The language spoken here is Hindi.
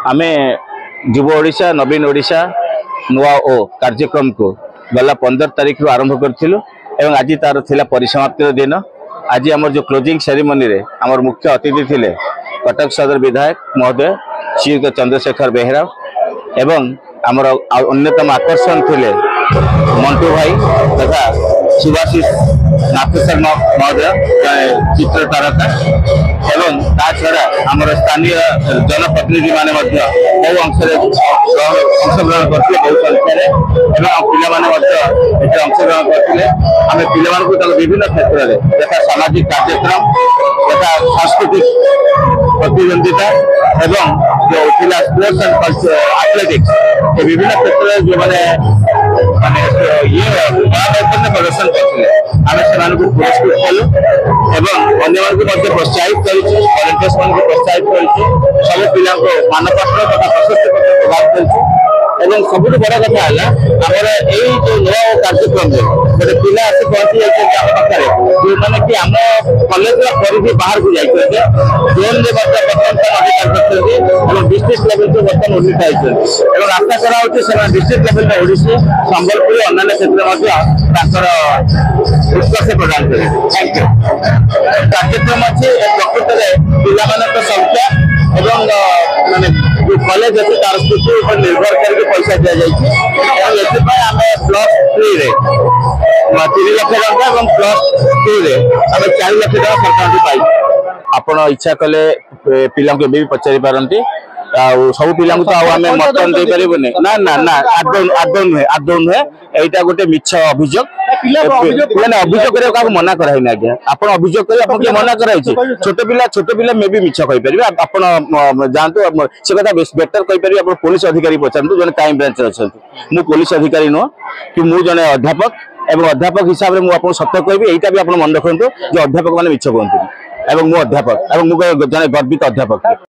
आमे युव ओडिशा नवीन ओडिशा नुआ ओ कार्यक्रम को गला 15 तारीख रु आरंभ करथिलु एवं आज तार थिला परिसमाप्तिर दिन। आज आमर जो क्लोजिंग सेरेमनी रे आमर मुख्य अतिथि थिले कटक सदर विधायक महोदय श्रीयुत चंद्रशेखर बेहेरा एवं आमर अन्यतम आकर्षण थिले मंटू भाई तथा सुभाषिष नाथ शर्मा महोदय चित्र तारका एवं ता छड़ा आमर स्थानीय जनप्रतिनिधि माने बहु अंशग्रहण करते बहु संख्यार पिला अंशग्रहण करते आम पिला विभिन्न क्षेत्र में यथा सामाजिक कार्यक्रम यथा सांस्कृतिक प्रतिद्वंदिता एवं जो स्पोर्ट्स एंड एथलेटिक्स विभिन्न क्षेत्र में जो मैंने प्रदर्शन करते आम से पुरस्कृत कलु एवं अन्य प्रोत्साहित करेंटर्स मान प्रोत्साहित कर सब पिला मानपत्र तथा प्रशस्ति पत्र प्रदान कर सबुठ बड़ कथा है आमर यही जो नुआ कार्यक्रम गोटे पिला आसी पहुंची जाते पाखे जो मैंने कि आम कलेज परिधि बाहर को जाते जोन बर्तमान अधिकार करते डिस्ट्रिक्ट लेवल को बर्तमान उन्नीत होती आशा करा डिस्ट्रिक्ट लेवल में ओडिशी संबलपुर अन्य क्षेत्र में उत्कर्ष प्रदान करेंगे। Thank you. कार्यक्रम अच्छे प्रकृत में पिला संख्या एवं माने जो कॉलेज अच्छे तार स्थिति पर निर्भर करके पैसा दि जाए प्लस 3 रे 3 लाख टका और प्लस 2 रे आम 4 लाख टका सरकार पाई आपण इच्छा कले पिला भी पचारि पारती सब पिला तो आम मतदान दे पारे ना ना ना आदौ नुहे यहाँ गोटे मिछ अभियोग मैंने अभियोग क्या मना कराई आज्ञा आप अभियोग कर मना कराई छोट पिला मे भी मिछ कहीपर आप जातु से कथा बेटर कहीपर आप पुलिस अधिकारी पचारतु जो क्राइम ब्रांच अच्छा मु पुलिस अधिकारी नुह कि मु जने अध्यापक एवं अध्यापक हिसाब से मुझे सत्य कहि यहाँ भी आप मन रखु जो अध्यापक मैंने मिछ कहते मु अध्यापक जने गर्वित अध्यापक।